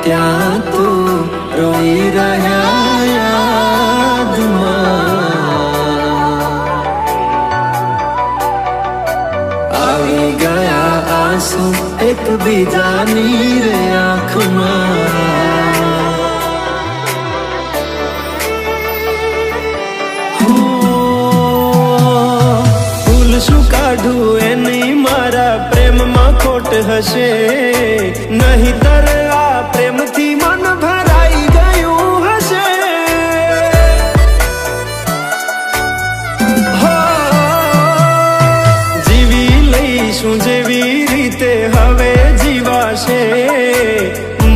ત્યાં તું રોઈ રહ્યા યાદમાં આવી ગયા આંસુ એકબીજાની રે આંખમાં ભૂલ શું કાઢું એની મારા પ્રેમમાં ખોટ હશે નહીતર આ પ્રેમથી મન ભરાઈ ગયું હશે જીવી લઈશું જેવી રીતે હવે જીવાશે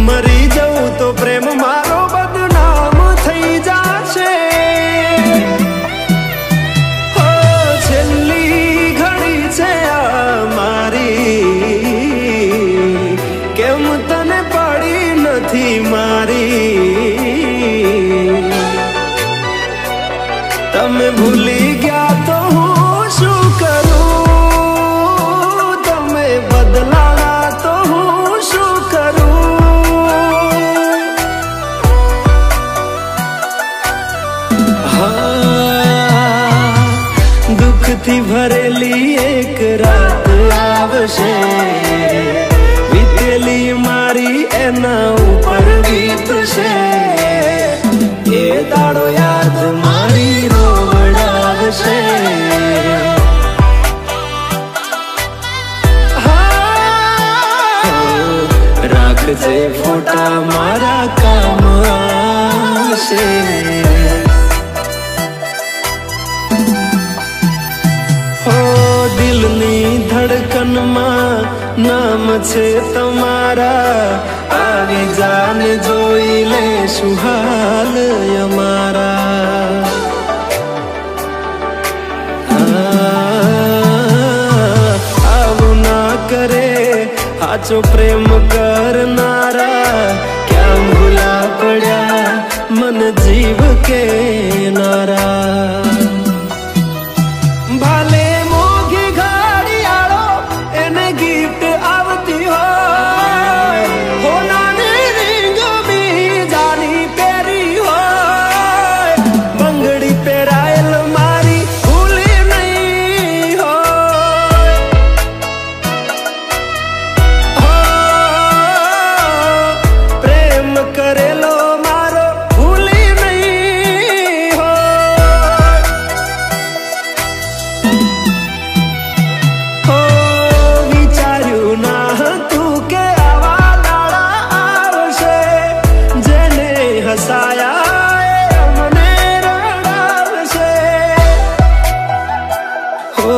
મરી જવું તો પ્રેમ મારો બદનામ થઈ જશે છેલ્લી ઘડી છે આ મારી કેમ તને પડી નથી મારી તમે ભૂલી ગયા તો હું શું કરું તમે બદલાણા તો હું શું કરું દુઃખથી ભરેલી એક રાત આવશે વીતેલી મારી એના ઉપર વીતશે એ દાડો યાદ મારી રોવડાવશે રાખજે ફોટા મારા કામ આવશે દિલની ધડકનમાં નામ છે તમારા આવી જાન જોઈ લેશું હાલ અમારા આવું ના કરે સાચો પ્રેમ કરનારા ક્યાં ભૂલા પડ્યા મન જીવ કે નારા ભાલે મોઘી ઘડિયાળો એને ગિફ્ટ આવતી હોય હોનાની રીંગ બીજાની પહેરી હોય બંગડી પહેરાયેલ મારી ભૂલી નહીં હોય પ્રેમ કરેલો મારો ભૂલી નહીં હોય વિચાર્યું ના હતું કે આવા દાડા આવશે જેને હસાયા એ અમને રડાવશે હો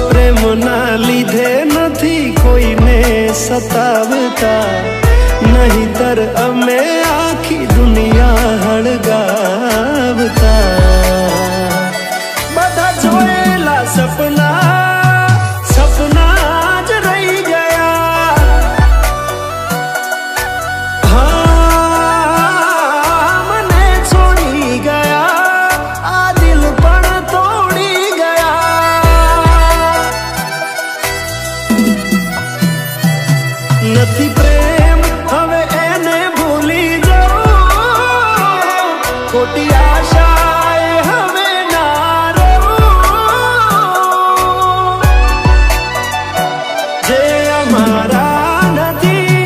પ્રેમના લીધે નથી કોઈને સતાવતા નહીતર અમે આખી દુનિયા હળગાવતા બધા જોયેલા સપના જ રહી ગયા મને છોડી ગયા આ દિલ પણ તોડી ગયા નથી પ્રેમ હવે એને ભૂલી જવું ખોટી આશાએ હવે ના રહું જે અમારા નથી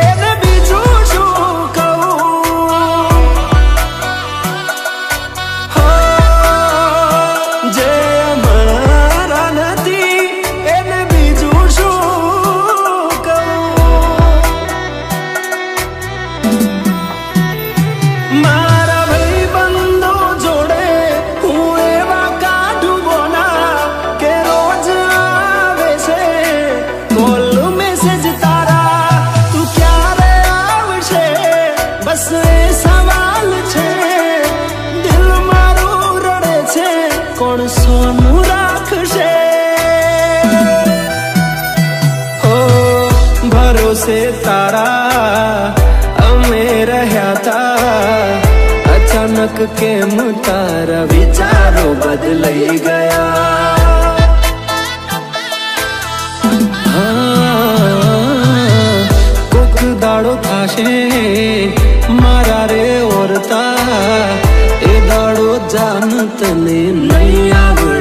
એને બીજું શું કહું જે અમારા નથી એને બીજું શું મારા ભાઈબંધો જોડે હું એવા કાઢું બોના કે રોજ આવે છે કોલ મેસેજ તારા તું ક્યારે આવશે બસ એ સવાલ છે દિલ મારું રડે છે કોણ સોનું રાખશે ઓ ભરોસે તારા અમે રહ્યા તા અચાનક કેમ તારા વિચારો બદલાઈ ગયા કોક દાડો થાશે મારા રે ઓરતા, એ દાડો જાન તને નહીં આવે.